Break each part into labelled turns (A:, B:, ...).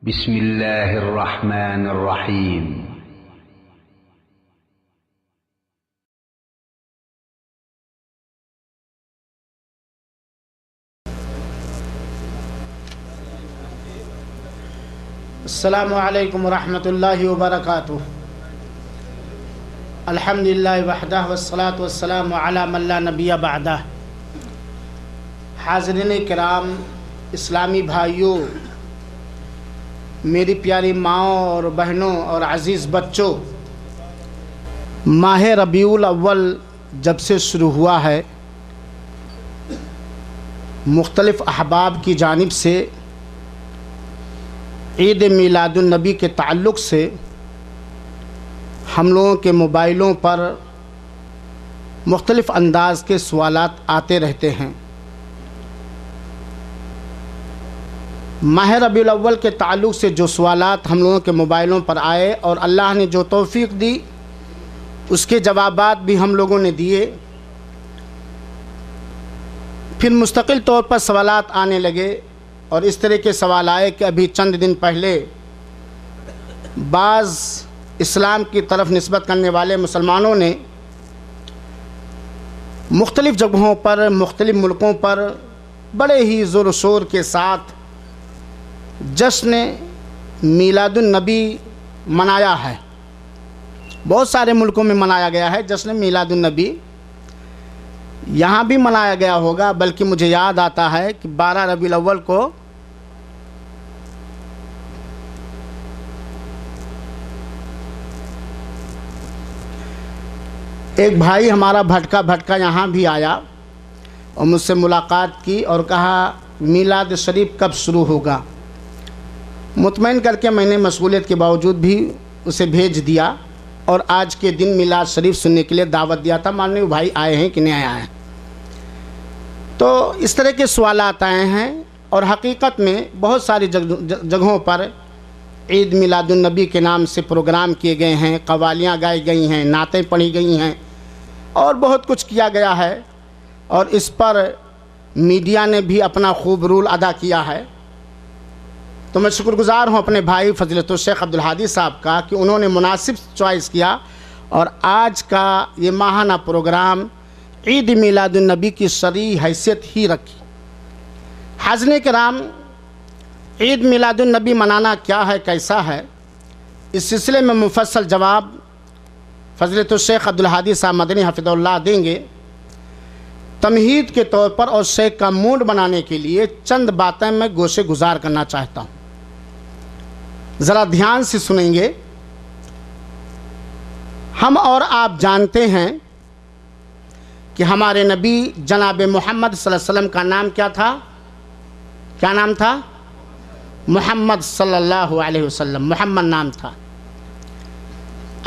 A: بسم الله الرحمن الرحيم.
B: السلام علیکم ورحمۃ اللہ وبرکاتہ. الحمدللہ وحدہ والصلاة والسلام علی من لا نبی بعدہ. حاضرین کرام، اسلامی بھائیوں، میری پیاری ماؤں اور بہنوں اور عزیز بچوں، ماہ ربیع الاول جب سے شروع ہوا ہے، مختلف احباب کی جانب سے عید میلاد النبی کے تعلق سے ہم لوگوں کے موبائلوں پر مختلف انداز کے سوالات آتے رہتے ہیں. ماہ ربیع الاول کے تعلق سے جو سوالات ہم لوگوں کے موبائلوں پر آئے اور اللہ نے جو توفیق دی اس کے جوابات بھی ہم لوگوں نے دیے. پھر مستقل طور پر سوالات آنے لگے اور اس طرح کے سوال آئے کہ ابھی چند دن پہلے بعض اسلام کی طرف نسبت کرنے والے مسلمانوں نے مختلف جگہوں پر، مختلف ملکوں پر بڑے ہی زور و شور کے ساتھ جشن میلاد النبی منایا ہے. بہت سارے ملکوں میں منایا گیا ہے جشن میلاد النبی. یہاں بھی منایا گیا ہوگا، بلکہ مجھے یاد آتا ہے کہ 12 ربیع الاول کو ایک بھائی ہمارا بھٹکا یہاں بھی آیا اور مجھ سے ملاقات کی اور کہا میلاد شریف کب شروع ہوگا. مطمئن کر کے میں نے مشغولیت کے باوجود بھی اسے بھیج دیا اور آج کے دن میلاد شریف سننے کے لیے دعوت دیا تھا. معلوم نہیں بھائی آئے ہیں کہ نہیں آئے ہیں. تو اس طرح کے سوالات آئے ہیں اور حقیقت میں بہت ساری جگہوں پر عید میلاد النبی کے نام سے پروگرام کیے گئے ہیں، قوالیاں گائی گئی ہیں، نعتیں پڑھی گئی ہیں اور بہت کچھ کیا گیا ہے، اور اس پر میڈیا نے بھی اپنا خوب رول ادا کیا ہے. تو میں شکر گزار ہوں اپنے بھائی فضیلت الشیخ عبدالہادی صاحب کا کہ انہوں نے مناسب چوائس کیا اور آج کا یہ ماہانہ پروگرام عید میلاد النبی کی شرعی حیثیت ہی رکھی. حاضرین کرام، عید میلاد النبی منانا کیا ہے، کیسا ہے، اس سلسلے میں مفصل جواب فضیلت الشیخ عبدالہادی صاحب مدنی حفظہ اللہ دیں گے. تمہید کے طور پر اور شیخ کا موڈ بنانے کے لیے چند باتیں میں گوشے گزار کرنا چاہتا ہوں. ذرا دھیان سے سنیں گے. ہم اور آپ جانتے ہیں کہ ہمارے نبی جناب محمد صلی اللہ علیہ وسلم کا نام کیا تھا؟ کیا نام تھا؟ محمد صلی اللہ علیہ وسلم، محمد نام تھا.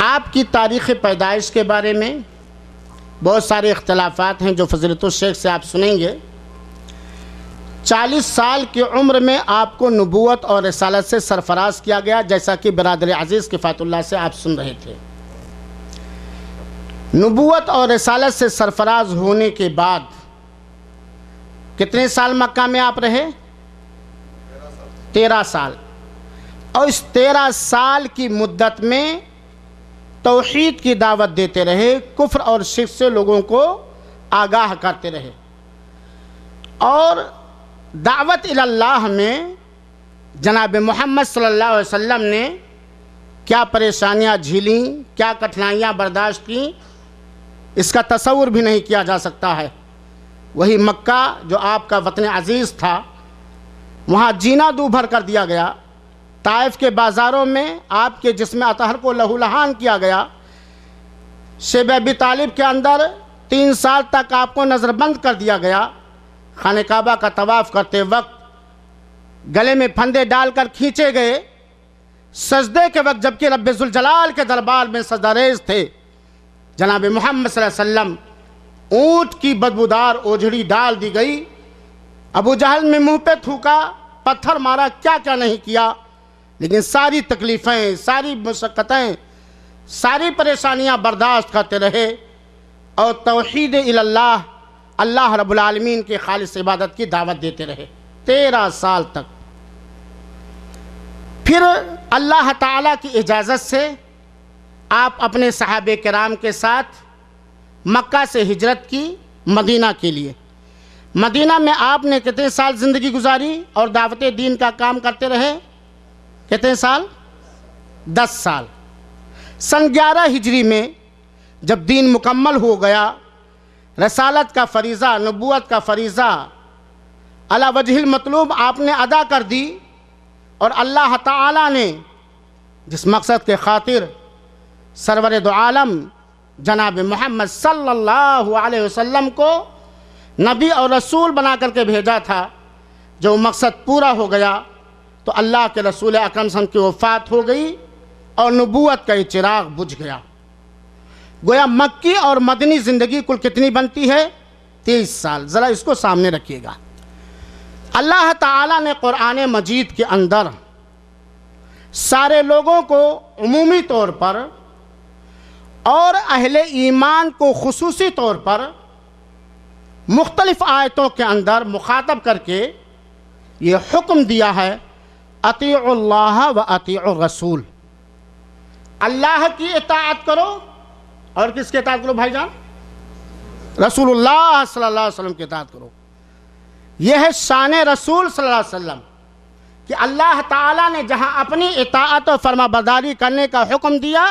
B: آپ کی تاریخ پیدائش کے بارے میں بہت سارے اختلافات ہیں جو فضیلت الشیخ سے آپ سنیں گے. 40 سال کی عمر میں آپ کو نبوت اور رسالت سے سرفراز کیا گیا، جیسا کہ برادر عزیز کفایت اللہ سے آپ سن رہے تھے. نبوت اور رسالت سے سرفراز ہونے کے بعد کتنے سال مکہ میں آپ رہے؟ 13 سال. اور اس 13 سال کی مدت میں توحید کی دعوت دیتے رہے، کفر اور شرک سے لوگوں کو آگاہ کرتے رہے. اور دعوت اللہ میں جناب محمد صلی اللہ علیہ وسلم نے کیا پریشانیاں جھیلیں، کیا کٹھنائیاں برداشت کیں، اس کا تصور بھی نہیں کیا جا سکتا ہے. وہی مکہ جو آپ کا وطن عزیز تھا، وہاں جینا دو بھر کر دیا گیا. طائف کے بازاروں میں آپ کے جسم اطہر کو لہو لہان کیا گیا. شیب ابی طالب کے اندر 3 سال تک آپ کو نظر بند کر دیا گیا. خانہ کعبہ کا طواف کرتے وقت گلے میں پھندے ڈال کر کھینچے گئے. سجدے کے وقت جبکہ رب ذوالجلال کے دربار میں سجدہ ریز تھے، جناب محمد صلی اللہ علیہ وسلم اونٹ کی بدبودار اوجھڑی ڈال دی گئی. ابو جہل میں منہ پہ تھوکا، پتھر مارا، کیا کیا نہیں کیا، لیکن ساری تکلیفیں، ساری مشقتیں، ساری پریشانیاں برداشت کرتے رہے اور توحید اللہ، اللہ رب العالمین کے خالص عبادت کی دعوت دیتے رہے 13 سال تک. پھر اللہ تعالیٰ کی اجازت سے آپ اپنے صحابہ کرام کے ساتھ مکہ سے ہجرت کی مدینہ کے لیے۔ مدینہ میں آپ نے کتنے سال زندگی گزاری اور دعوت دین کا کام کرتے رہے؟ کتنے سال؟ 10 سال۔ سن 11 ہجری میں جب دین مکمل ہو گیا، رسالت کا فریضہ، نبوت کا فریضہ علی وجہ المطلوب آپ نے ادا کر دی، اور اللہ تعالیٰ نے جس مقصد کے خاطر سرور دو عالم جناب محمد صلی اللہ علیہ وسلم کو نبی اور رسول بنا کر کے بھیجا تھا، جو مقصد پورا ہو گیا تو اللہ کے رسول اکرم صلی اللہ علیہ وسلم کی وفات ہو گئی اور نبوت کا یہ چراغ بجھ گیا۔ گویا مکی اور مدنی زندگی کل کتنی بنتی ہے؟ 23 سال۔ ذرا اس کو سامنے رکھیے گا۔ اللہ تعالیٰ نے قرآن مجید کے اندر سارے لوگوں کو عمومی طور پر اور اہل ایمان کو خصوصی طور پر مختلف آیتوں کے اندر مخاطب کر کے یہ حکم دیا ہے، اطیعوا اللہ و اطیعوا الرسول، اللہ کی اطاعت کرو اور کس کی اطاعت کرو بھائی جان؟ رسول اللہ صلی اللہ علیہ وسلم کی اطاعت کرو۔ یہ ہے شان رسول صلی اللہ علیہ وسلم کہ اللہ تعالیٰ نے جہاں اپنی اطاعت و فرما برداری کرنے کا حکم دیا،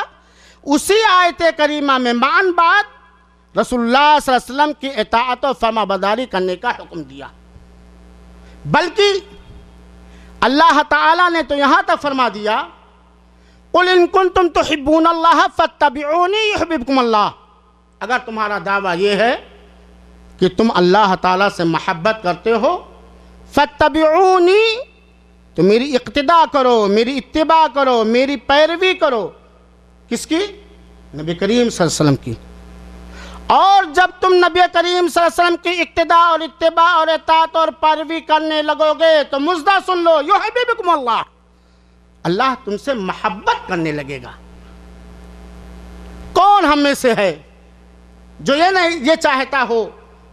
B: اسی آیت کریمہ میں معاً بعد رسول اللہ صلی اللہ علیہ وسلم کی اطاعت و فرما برداری کرنے کا حکم دیا۔ بلکہ اللہ تعالیٰ نے تو یہاں تک فرما دیا، قُلْ إِن كُنْتُمْ تُحِبُّونَ اللَّهَ فَاتَّبِعُونِي يُحْبِبْكُمُ اللَّهُ، اگر تمہارا دعویٰ یہ ہے کہ تم اللہ تعالیٰ سے محبت کرتے ہو، فَاتَّبِعُونِي، تو میری اقتداء کرو، میری اتباع کرو، میری پیروی کرو۔ کس کی؟ نبی کریم صلی اللہ علیہ وسلم کی۔ اور جب تم نبی کریم صلی اللہ علیہ وسلم کی اقتداء اور اتباع اور اطاعت اور پیروی کرنے لگو گے تو مژدہ سن لو، یحببکم اللہ، اللہ تم سے محبت کرنے لگے گا۔ کون ہم میں سے ہے جو یہ چاہتا ہو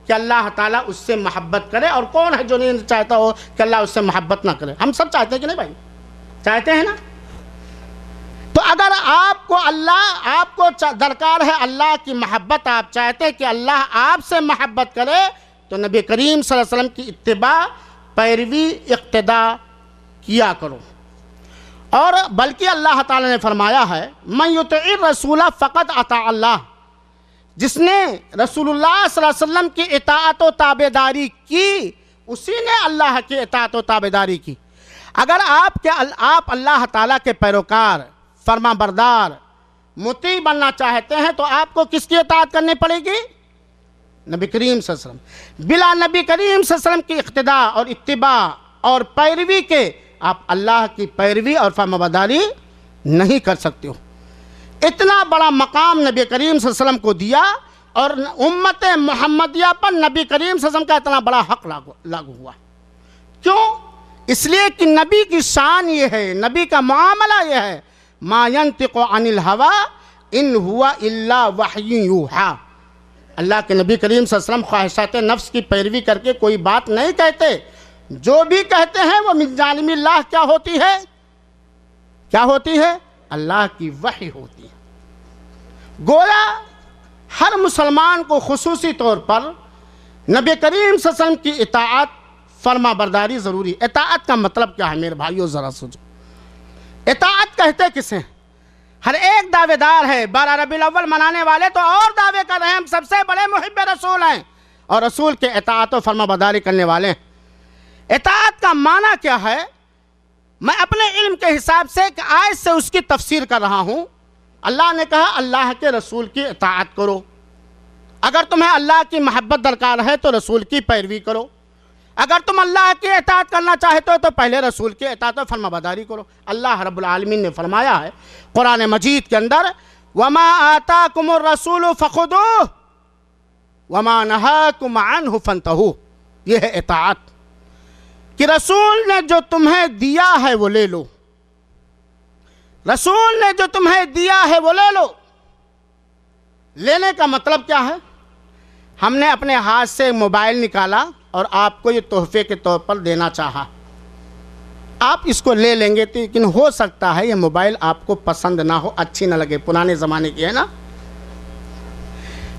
B: کہ اللہ تعالیٰ اس سے محبت کرے، اور کون ہے جو نہیں چاہتا ہو کہ اللہ اس سے محبت نہ کرے؟ ہم سب چاہتے ہیں کہ نہیں بھائی؟ چاہتے ہیں نا؟ تو اگر آپ کو درکار ہے اللہ کی محبت، آپ چاہتے ہیں کہ اللہ آپ سے محبت کرے، تو نبی کریم صلی اللہ علیہ وسلم کی اتباع، پیروی، اقتداء کیا کرو۔ اور بلکہ اللہ تعالیٰ نے فرمایا ہے، من یطع الرسول فقد اطاع اللہ، جس نے رسول اللہ صلی اللہ علیہ وسلم کی اطاعت و تابعداری کی، اسی نے اللہ کی اطاعت و تابعداری کی۔ اگر آپ اللہ تعالیٰ کے پیروکار، فرما بردار، مطیع بننا چاہتے ہیں تو آپ کو کس کی اطاعت کرنی پڑے گی؟ نبی کریم صلی اللہ علیہ وسلم۔ بلا نبی کریم صلی اللہ علیہ وسلم کی اقتداء اور اتباع اور پیروی کے آپ اللہ کی پیروی اور فرما برداری نہیں کر سکتے ہو۔ اتنا بڑا مقام نبی کریم صلی اللہ علیہ وسلم کو دیا، اور امت محمدیہ پر نبی کریم صلی اللہ علیہ وسلم کا اتنا بڑا حق لاگو ہوا۔ کیوں؟ اس لیے کہ نبی کی شان یہ ہے، نبی کا معاملہ یہ ہے، ما ينطق عن الهوى ان هو الا وحی یوحی، اللہ کے نبی کریم صلی اللہ علیہ وسلم خواہشات نفس کی پیروی کر کے کوئی بات نہیں کہتے، جو بھی کہتے ہیں وہ من جانب اللہ کیا ہوتی ہے؟ کیا ہوتی ہے؟ اللہ کی وحی ہوتی ہے۔ گویا ہر مسلمان کو خصوصی طور پر نبی کریم صلی اللہ علیہ وسلم کی اطاعت، فرما برداری ضروری۔ اطاعت کا مطلب کیا ہے میرے بھائیو؟ ذرا سوچو، اطاعت کہتے کسے؟ ہر ایک دعوے دار ہے، 12 ربیع الاول منانے والے تو اور دعوے کر رہے ہیں ہم سب سے بڑے محب رسول ہیں، اور رسول کے اطاعت و فرما برداری کرنے والے ہیں۔ اطاعت کا معنی کیا ہے؟ میں اپنے علم کے حساب سے ایک آیت سے اس کی تفسیر کر رہا ہوں۔ اللہ نے کہا اللہ کے رسول کی اطاعت کرو۔ اگر تمہیں اللہ کی محبت درکار ہے تو رسول کی پیروی کرو۔ اگر تم اللہ کی اطاعت کرنا چاہتے ہو تو پہلے رسول کی اطاعت و فرما برداری کرو۔ اللہ رب العالمین نے فرمایا ہے قرآن مجید کے اندر، وَمَا آتَاكُمُ الرَّسُولُ فَخُذُوهُ وَمَا نَهَاكُمْ عَنْهُ فَانْتَهُوا۔ یہ ہے اطاعت، کہ رسول نے جو تمہیں دیا ہے وہ لے لو، رسول نے جو تمہیں دیا ہے وہ لے لو۔ لینے کا مطلب کیا ہے؟ ہم نے اپنے ہاتھ سے موبائل نکالا اور آپ کو یہ تحفے کے طور پر دینا چاہا، آپ اس کو لے لیں گے لیکن ہو سکتا ہے یہ موبائل آپ کو پسند نہ ہو، اچھی نہ لگے، پرانے زمانے کی ہے نا،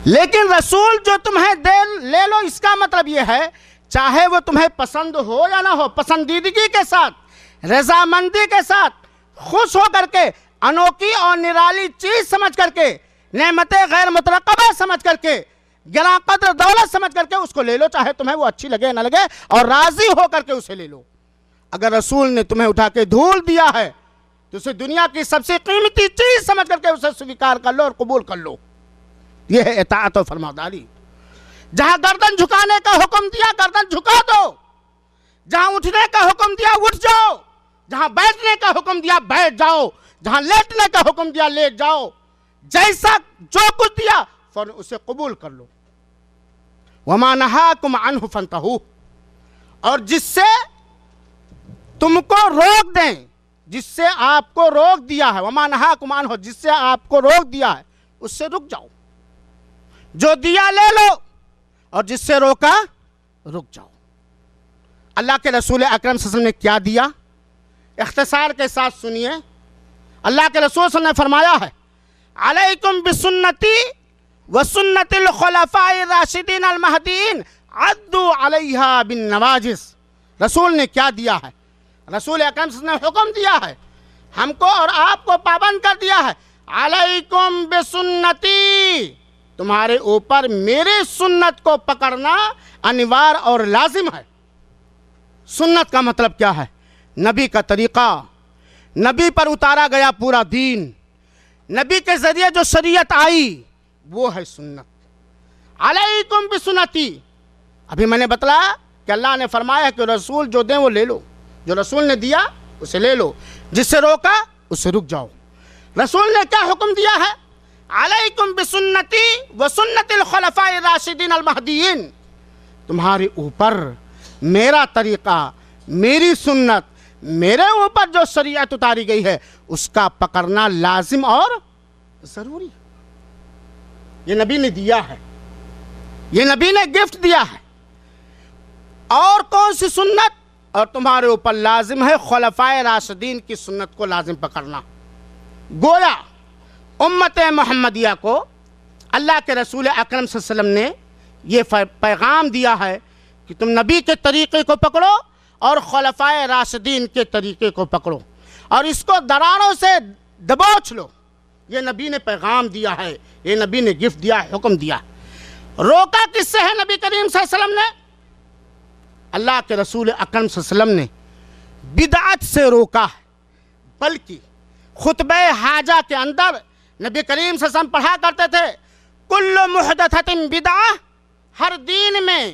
B: لیکن رسول جو تمہیں لے لو، اس کا مطلب یہ ہے چاہے وہ تمہیں پسند ہو یا نہ ہو، پسندیدگی کے ساتھ، رضامندی کے ساتھ، خوش ہو کر کے، انوکھی اور نرالی چیز سمجھ کر کے، نعمت غیر مترقبہ سمجھ کر کے، گراں قدر دولت سمجھ کر کے اس کو لے لو، چاہے تمہیں وہ اچھی لگے نہ لگے، اور راضی ہو کر کے اسے لے لو۔ اگر رسول نے تمہیں اٹھا کے دھول دیا ہے تو اسے دنیا کی سب سے قیمتی چیز سمجھ کر کے اسے سویکار کر لو اور قبول کر لو۔ یہ ہے اطاعت و فرمانبرداری۔ جہاں گردن جھکانے کا حکم دیا گردن جھکا دو، جہاں اٹھنے کا حکم دیا اٹھ جاؤ، جہاں بیٹھنے کا حکم دیا بیٹھ جاؤ، جہاں لیٹنے کا حکم دیا لیٹ جاؤ، جیسا جو کچھ دیا فوراً اسے قبول کر لو۔ وَمَا نَهَاكُمْ عَنْهُ فَانْتَهُوا، اور جس سے تم کو روک دیں، جس سے آپ کو روک دیا ہے، وَمَا نَهَاكُمْ عَنْهُ، جس سے آپ کو روک دیا ہے اس سے رک جاؤ، جو دیا لے لو اور جس سے روکا رک جاؤ۔ اللہ کے رسول اکرم صلی اللہ علیہ وسلم نے کیا دیا، اختصار کے ساتھ سنیے۔ اللہ کے رسول صلی اللہ علیہ وسلم نے فرمایا ہے علیکم بسنتی وسنت الخلفاء الراشدین المہدیین عدوا علیہا بالنواجذ۔ رسول نے کیا دیا ہے؟ رسول اکرم صلی اللہ علیہ وسلم نے حکم دیا ہے، ہم کو اور آپ کو پابند کر دیا ہے، علیکم بسنتی، تمہارے اوپر میرے سنت کو پکڑنا انوار اور لازم ہے۔ سنت کا مطلب کیا ہے؟ نبی کا طریقہ، نبی پر اتارا گیا پورا دین، نبی کے ذریعے جو شریعت آئی وہ ہے سنت۔ علیکم بسنتی، ابھی میں نے بتلایا کہ اللہ نے فرمایا کہ رسول جو دیں وہ لے لو، جو رسول نے دیا اسے لے لو، جس سے روکا اس سے رک جاؤ۔ رسول نے کیا حکم دیا ہے؟ علیکم بسنتی وسنت الخلفاء الراشدین المہدیین، تمہارے اوپر میرا طریقہ، میری سنت، میرے اوپر جو شریعت اتاری گئی ہے اس کا پکڑنا لازم اور ضروری۔ یہ نبی نے دیا ہے، یہ نبی نے گفٹ دیا ہے۔ اور کون سی سنت؟ اور تمہارے اوپر لازم ہے خلفائے راشدین کی سنت کو لازم پکڑنا۔ گویا امت محمدیہ کو اللہ کے رسول اکرم صلی اللہ علیہ وسلم نے یہ پیغام دیا ہے کہ تم نبی کے طریقے کو پکڑو اور خلفائے راشدین کے طریقے کو پکڑو اور اس کو دراروں سے دبوچ لو۔ یہ نبی نے پیغام دیا ہے، یہ نبی نے گفٹ دیا، حکم دیا۔ روکا کس سے ہے نبی کریم صلی اللہ علیہ وسلم نے؟ اللہ کے رسول اکرم صلی اللہ علیہ وسلم نے بدعت سے روکا ہے، بلکہ خطبہ حاجہ کے اندر نبی کریم صلی اللہ علیہ وسلم پڑھا کرتے تھے کل محدثۃ بدعہ، ہر دین میں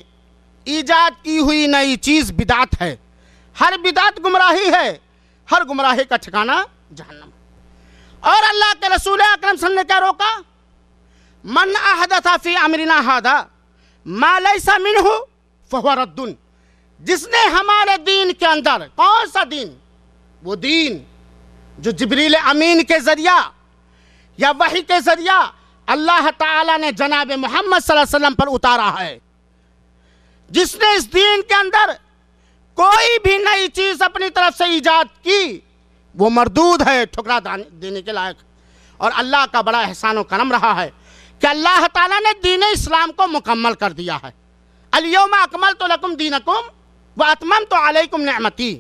B: ایجاد کی ہوئی نئی چیز بدعت ہے، ہر بدعت گمراہی ہے، ہر گمراہی کا ٹھکانہ جہنم۔ اور اللہ کے رسول اکرم صلی اللہ علیہ وسلم نے کیا روکا؟ من احدث فی امرنا ھذا ما لیس منہ فہو رد، جس نے ہمارے دین کے اندر، کون سا دین؟ وہ دین جو جبریل امین کے ذریعہ یا وحی کے ذریعہ اللہ تعالیٰ نے جناب محمد صلی اللہ علیہ وسلم پر اتارا ہے، جس نے اس دین کے اندر کوئی بھی نئی چیز اپنی طرف سے ایجاد کی وہ مردود ہے، ٹھکرا دینے کے لائق۔ اور اللہ کا بڑا احسان و کرم رہا ہے کہ اللہ تعالیٰ نے دین اسلام کو مکمل کر دیا ہے۔ الیوم اکملت لکم دینکم واتممت علیکم نعمتی،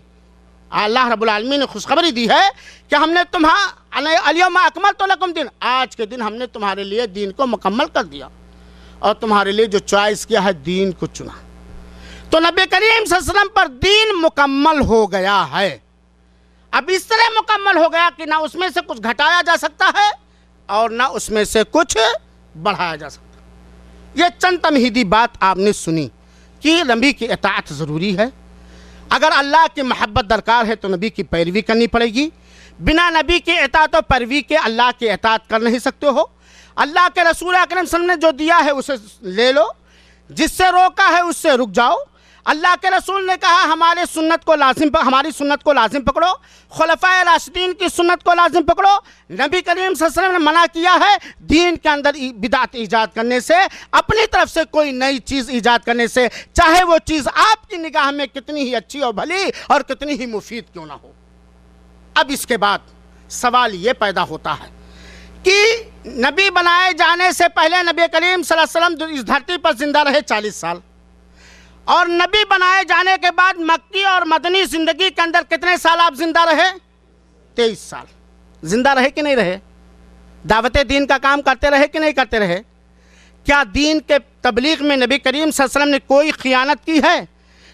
B: اللہ رب العالمین نے خوشخبری دی ہے کہ ہم نے الیوم اکملت لکم دین، آج کے دن ہم نے تمہارے لیے دین کو مکمل کر دیا اور تمہارے لیے جو چوائس کیا ہے دین کو چنا۔ تو نبی کریم صلی اللہ علیہ وسلم پر دین مکمل ہو گیا ہے۔ اب اس طرح مکمل ہو گیا کہ نہ اس میں سے کچھ گھٹایا جا سکتا ہے اور نہ اس میں سے کچھ بڑھایا جا سکتا۔ یہ چند تمہیدی بات آپ نے سنی کہ نبی کی اطاعت ضروری ہے۔ اگر اللہ کی محبت درکار ہے تو نبی کی پیروی کرنی پڑے گی، بنا نبی کی اطاعت و پیروی کے اللہ کی اطاعت کر نہیں سکتے ہو۔ اللہ کے رسول اکرم صلی اللہ علیہ وسلم نے جو دیا ہے اسے لے لو، جس سے روکا ہے اس سے رک جاؤ۔ اللہ کے رسول نے کہا ہماری سنت کو لازم پکڑو، خلفائے راشدین کی سنت کو لازم پکڑو۔ نبی کریم صلی اللہ علیہ وسلم نے منع کیا ہے دین کے اندر بدعت ایجاد کرنے سے، اپنی طرف سے کوئی نئی چیز ایجاد کرنے سے، چاہے وہ چیز آپ کی نگاہ میں کتنی ہی اچھی اور بھلی اور کتنی ہی مفید کیوں نہ ہو۔ اب اس کے بعد سوال یہ پیدا ہوتا ہے کہ نبی بنائے جانے سے پہلے نبی کریم صلی اللہ علیہ وسلم اس دھرتی پر زندہ رہے 40 سال، اور نبی بنائے جانے کے بعد مکی اور مدنی زندگی کے اندر کتنے سال آپ زندہ رہے؟ 23 سال زندہ رہے کہ نہیں رہے؟ دعوت دین کا کام کرتے رہے کہ نہیں کرتے رہے؟ کیا دین کے تبلیغ میں نبی کریم صلی اللہ علیہ وسلم نے کوئی خیانت کی ہے؟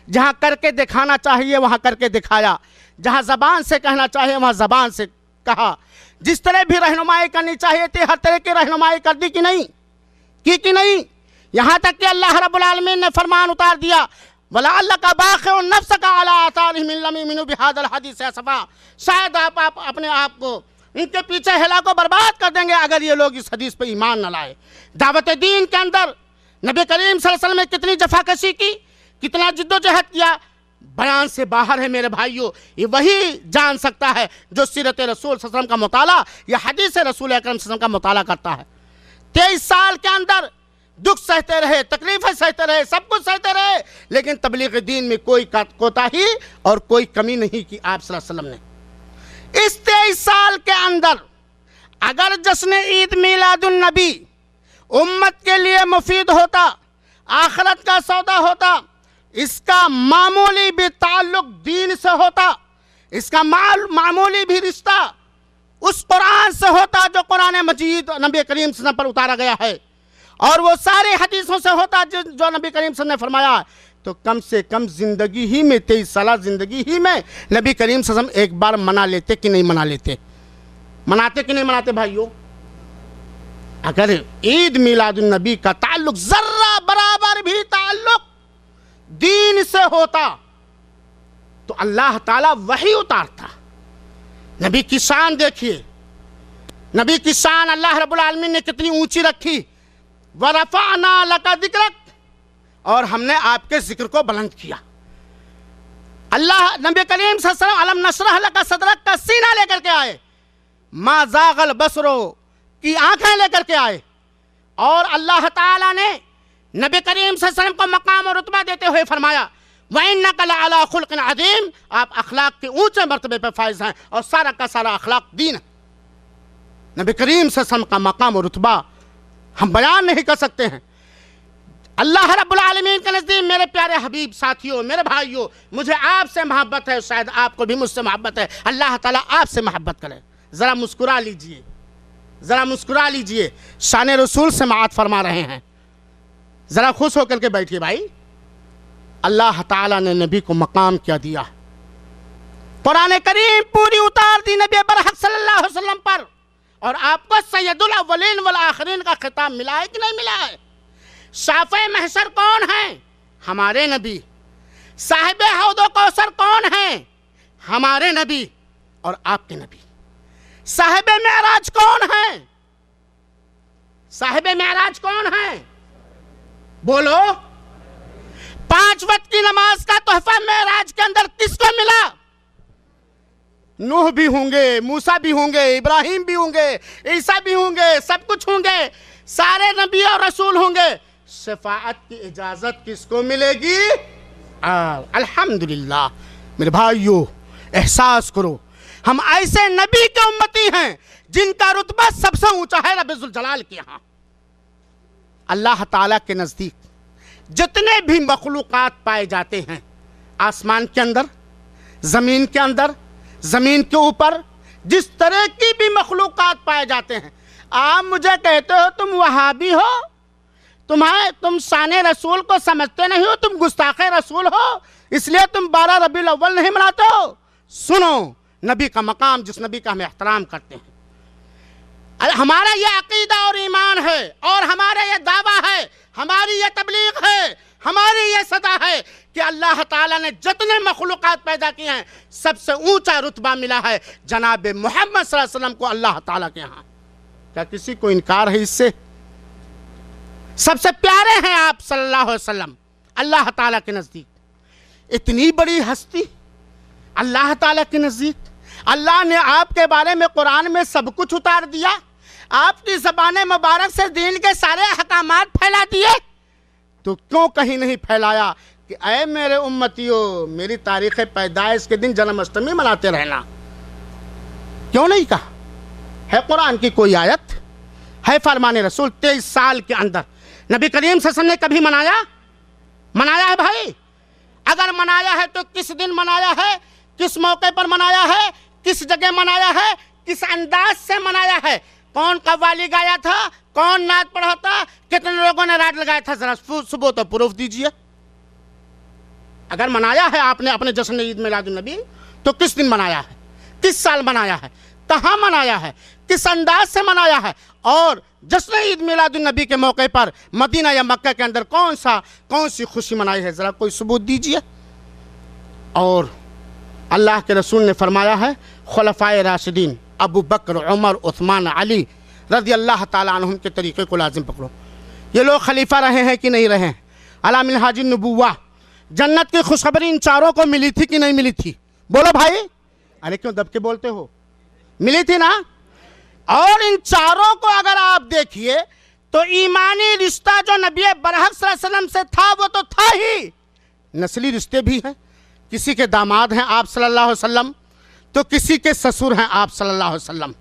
B: جہاں کر کے دکھانا چاہیے وہاں کر کے دکھایا، جہاں زبان سے کہنا چاہیے وہاں زبان سے کہا، جس طرح بھی رہنمائی کرنی چاہیے تھی ہر طرح کی رہنمائی کر دی کہ نہیں کی نہیں؟ یہاں تک کہ اللہ رب العالمین نے فرمان اتار دیا وَلَعَلَّكَ بَاخِعٌ نَفْسَكَ عَلَىٰ آثَارِهِمْ إِن لَّمْ يُؤْمِنُوا بِهَٰذَا الْحَدِيثِ أَسَفًا، شاید آپ اپنے آپ کو ان کے پیچھے ہلاک و برباد کر دیں گے اگر یہ لوگ اس حدیث پہ ایمان نہ لائے۔ دعوت دین کے اندر نبی کریم صلی اللہ علیہ وسلم نے کتنی جفاکشی کی، کتنا جد و جہد کیا، بیان سے باہر ہے میرے بھائیوں۔ یہ وہی جان سکتا ہے جو سیرت رسول صلی اللہ علیہ وسلم کا مطالعہ یا حدیث رسول اکرم صلی اللہ علیہ وسلم کا مطالعہ کرتا ہے۔ 23 سال کے اندر دکھ سہتے رہے، تکلیفیں سہتے رہے، سب کچھ سہتے رہے، لیکن تبلیغ دین میں کوئی کوتاہی اور کوئی کمی نہیں کی آپ صلی اللہ علیہ وسلم نے۔ اس 23 سال کے اندر اگر جشن عید میلاد النبی امت کے لیے مفید ہوتا، آخرت کا سودا ہوتا، اس کا معمولی بھی تعلق دین سے ہوتا، اس کا معمولی بھی رشتہ اس قرآن سے ہوتا جو قرآن مجید نبی کریم صلی اللہ علیہ وسلم پر اتارا گیا ہے، اور وہ سارے حدیثوں سے ہوتا جو نبی کریم صلی اللہ علیہ وسلم نے فرمایا، تو کم سے کم زندگی ہی میں 23 سالہ زندگی ہی میں نبی کریم صلی اللہ علیہ وسلم ایک بار منا لیتے کہ نہیں منا لیتے؟ مناتے کہ نہیں مناتے بھائیوں؟ اگر عید میلاد النبی کا تعلق ذرہ برابر بھی تعلق دین سے ہوتا تو اللہ تعالیٰ وحی اتارتا۔ نبی کی شان دیکھیے، نبی کی شان اللہ رب العالمین نے کتنی اونچی رکھی، وَرَفَعْنَا لَكَ ذِكْرَكَ، اور ہم نے آپ کے ذکر کو بلند کیا۔ اللہ نبی کریم صلی اللہ علیہ وسلم علم نشرح لک صدرک کا سینہ لے کر کے آئے، ما زاغ البصر کی آنکھیں لے کر کے آئے، اور اللہ تعالیٰ نے نبی کریم صلی اللہ علیہ وسلم کو مقام اور رتبہ دیتے ہوئے فرمایا وَإِنَّكَ لَعَلَىٰ خُلْقٍ عَظِيمٍ، آپ اخلاق کے اونچے مرتبے پہ فائز ہیں، اور سارا کا سارا اخلاق دین ہے۔ نبی کریم صلی اللہ علیہ وسلم کا مقام اور رتبہ ہم بیان نہیں کر سکتے ہیں۔ اللہ رب العالمین کے نزدیک میرے پیارے حبیب ساتھیوں، میرے بھائیوں، مجھے آپ سے محبت ہے، شاید آپ کو بھی مجھ سے محبت ہے، اللہ تعالیٰ آپ سے محبت کرے۔ ذرا مسکرا لیجئے، ذرا مسکرا لیجئے، شان رسول سے سماعت فرما رہے ہیں، ذرا خوش ہو کر کے بیٹھیے بھائی۔ اللہ تعالیٰ نے نبی کو مقام کیا دیا، قرآن کریم پوری اتار دی نبی برحق صلی اللہ علیہ وسلم پر، اور آپ کو سید الاولین والآخرین کا خطاب ملا ہے کہ نہیں ملا ہے؟ شافع محشر کون ہیں؟ ہمارے نبی۔ صاحب حوض و کوثر کون ہیں؟ ہمارے نبی اور آپ کے نبی۔ صاحب معراج کون ہیں؟ صاحب معراج کون ہیں؟ بولو۔ 5 وقت کی نماز کا تحفہ معراج کے اندر کس کو ملا؟ نوح بھی ہوں گے، موسیٰ بھی ہوں گے، ابراہیم بھی ہوں گے، عیسیٰ بھی ہوں گے، سب کچھ ہوں گے، سارے نبی اور رسول ہوں گے۔ شفاعت کی اجازت کس کو ملے گی؟ الحمدللہ۔ میرے بھائیو احساس کرو، ہم ایسے نبی کے امتی ہیں جن کا رتبہ سب سے اونچا ہے رب ذوالجلال کے ہاں۔ اللہ تعالیٰ کے نزدیک جتنے بھی مخلوقات پائے جاتے ہیں، آسمان کے اندر، زمین کے اندر، زمین کے اوپر، جس طرح کی بھی مخلوقات پائے جاتے ہیں، آپ مجھے کہتے ہو تم وہابی ہو، تم شان رسول کو سمجھتے نہیں ہو، تم گستاخ رسول ہو، اس لیے تم 12 ربیع الاول نہیں مناتے ہو۔ سنو، نبی کا مقام، جس نبی کا ہم احترام کرتے ہیں، ہمارا یہ عقیدہ اور ایمان ہے، اور ہمارا یہ دعویٰ ہے، ہماری یہ تبلیغ ہے، ہماری یہ صدا ہے کہ اللہ تعالیٰ نے جتنے مخلوقات پیدا کی ہیں سب سے اونچا رتبہ ملا ہے جناب محمد صلی اللہ علیہ وسلم کو اللہ تعالیٰ کے ہاں۔ کیا کسی کو انکار ہے اس سے؟ سب سے پیارے ہیں آپ صلی اللہ علیہ وسلم اللہ تعالیٰ کے نزدیک۔ اتنی بڑی ہستی اللہ تعالیٰ کے نزدیک، اللہ نے آپ کے بارے میں قرآن میں سب کچھ اتار دیا، آپ کی زبان مبارک سے دین کے سارے احکامات پھیلا دیے، تو کیوں کہیں نہیں پھیلایا کہ اے میرے امتیوں، میری تاریخ پیدائش کے دن جنم اشٹمی مناتے رہنا؟ کیوں نہیں کہا؟ ہے قرآن کی کوئی آیت؟ ہے فرمان رسول 23 سال کے اندر نبی کریم صلی اللہ علیہ وسلم نے کبھی منایا ہے بھائی؟ اگر منایا ہے تو کس دن منایا ہے، کس موقع پر منایا ہے، کس جگہ منایا ہے، کس انداز سے منایا ہے؟ کون قوالی گایا تھا، کون نعت پڑھا تھا، کتنے لوگوں نے راڈ لگایا تھا؟ ذرا ثبوت و پروف دیجئے۔ اگر منایا ہے آپ نے اپنے جشن عید میلاد النبی تو کس دن منایا ہے، کس سال منایا ہے، کہاں منایا ہے، کس انداز سے منایا ہے، اور جشن عید میلاد النبی کے موقع پر مدینہ یا مکہ کے اندر کون سی خوشی منائی ہے؟ ذرا کوئی ثبوت دیجئے۔ اور اللہ کے رسول نے فرمایا ہے خلفائے راشدین ابو بکر، عمر، عثمان، علی رضی اللہ تعالیٰ عنہم کے طریقے کو لازم پکڑو۔ یہ لوگ خلیفہ رہے ہیں کہ نہیں رہے ہیں؟ علی منہاج النبوہ، جنت کی خوشخبری ان چاروں کو ملی تھی کہ نہیں ملی تھی؟ بولو بھائی، ارے کیوں دب کے بولتے ہو؟ ملی تھی نا؟ اور ان چاروں کو اگر آپ دیکھیے تو ایمانی رشتہ جو نبی برحق صلی اللہ علیہ وسلم سے تھا وہ تو تھا ہی، نسلی رشتے بھی ہیں، کسی کے داماد ہیں آپ صلی اللہ علیہ وسلم تو کسی کے سسر ہیں آپ صلی اللہ علیہ وسلم،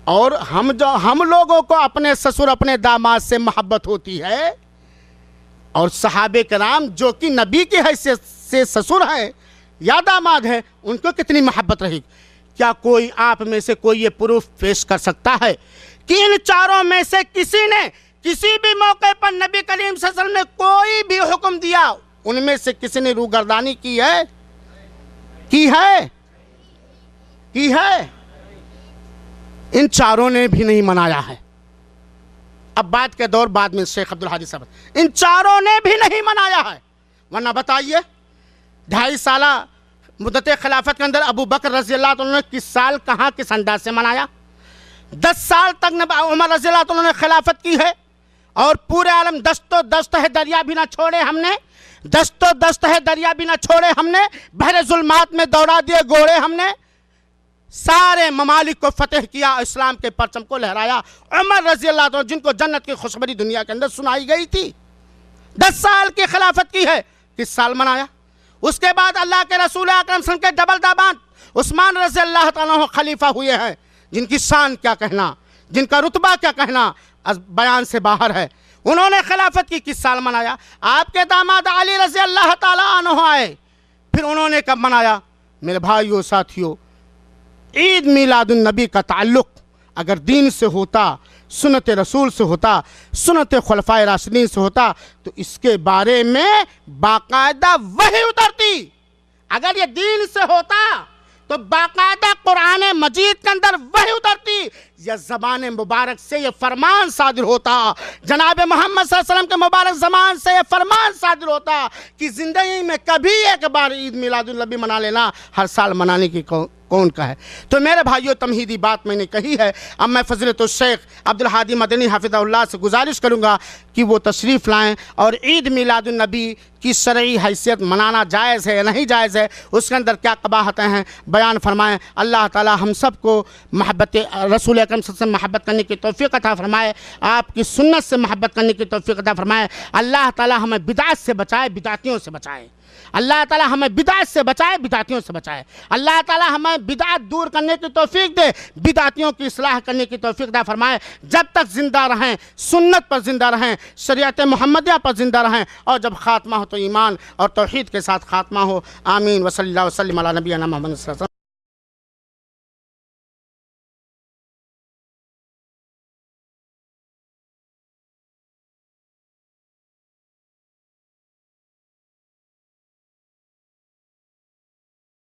B: اور ہم لوگوں کو اپنے سسر اپنے داماد سے محبت ہوتی ہے، اور صحابہ کرام جو کہ نبی کی حیثیت سے سسر ہیں یا داماد ہیں ان کو کتنی محبت رہی؟ کیا کوئی آپ میں سے کوئی یہ پروف پیش کر سکتا ہے کہ ان چاروں میں سے کسی نے کسی بھی موقع پر نبی کریم صلی اللہ علیہ وسلم نے کوئی بھی حکم دیا ان میں سے کسی نے روگردانی کی ہے؟ کی ہے؟ ان چاروں نے بھی نہیں منایا ہے۔ اب بات کے دور بعد میں شیخ عبدالحادی صاحب، ان چاروں نے بھی نہیں منایا ہے، ورنہ بتائیے 2.5 سالہ مدت خلافت کے اندر ابو بکر رضی اللہ عنہ نے کس سال کہاں کس انداز سے منایا؟ 10 سال تک عمر رضی اللہ عنہ نے خلافت کی ہے، اور پورے عالم دست و دست ہے دریا بھی نہ چھوڑے ہم نے، دست و دست ہے دریا بھی نہ چھوڑے ہم نے، بحر ظلمات میں دوڑا دیے گھوڑے ہم نے، سارے ممالک کو فتح کیا، اسلام کے پرچم کو لہرایا۔ عمر رضی اللہ عنہ جن کو جنت کی خوشخبری دنیا کے اندر سنائی گئی تھی، 10 سال کی خلافت کی ہے، کس سال منایا؟ اس کے بعد اللہ کے رسول اکرم صلی اللہ علیہ وسلم کے ڈبل داماد عثمان رضی اللہ تعالیٰ عنہ خلیفہ ہوئے ہیں، جن کی شان کیا کہنا، جن کا رتبہ کیا کہنا بیان سے باہر ہے۔ انہوں نے خلافت کی کس سال منایا؟ آپ کے داماد علی رضی اللہ تعالیٰ عنہ آئے، پھر انہوں نے کب منایا؟ میرے بھائیو ساتھیو، عید میلاد النبی کا تعلق اگر دین سے ہوتا، سنت رسول سے ہوتا، سنت خلفائے راشدین سے ہوتا تو اس کے بارے میں باقاعدہ وحی اترتی۔ اگر یہ دین سے ہوتا تو باقاعدہ قرآن مجید کے اندر وحی اترتی، یا زبان مبارک سے یہ فرمان صادر ہوتا، جناب محمد صلی اللہ علیہ وسلم کے مبارک زمان سے یہ فرمان صادر ہوتا کہ زندگی میں کبھی ایک بار عید میلاد النبی منا لینا، ہر سال منانے کی کون کا ہے؟ تو میرے بھائیو، تمہیدی بات میں نے کہی ہے، اب میں فضیلت الشیخ عبدالحادی مدنی حفظہ اللہ سے گزارش کروں گا کہ وہ تشریف لائیں اور عید میلاد النبی کی شرعی حیثیت منانا جائز ہے یا نہیں جائز ہے، اس کے اندر کیا قباحتیں ہیں بیان فرمائیں۔ اللہ تعالی ہم سب کو محبت رسول اکرم صلی اللہ علیہ وسلم سے محبت کرنے کی توفیق عطا فرمائے، آپ کی سنت سے محبت کرنے کی توفیق عطا فرمائے۔ اللہ تعالی ہمیں بدعت سے بچائے، بدعتیوں سے بچائے۔ اللہ تعالی ہمیں بدعت سے بچائے، بدعتیوں سے بچائے۔ اللہ تعالی ہمیں بدعت دور کرنے کی توفیق دے، بدعتیوں کی اصلاح کرنے کی توفیق عطا فرمائے۔ جب تک زندہ رہیں سنت پر زندہ رہیں، شریعت محمدیہ پر زندہ رہیں، اور جب خاتمہ ہو تو ایمان اور توحید کے ساتھ خاتمہ ہو۔ آمین۔ وصلی اللہ وسلم علی نبینا محمد صلی اللہ علیہ وسلم۔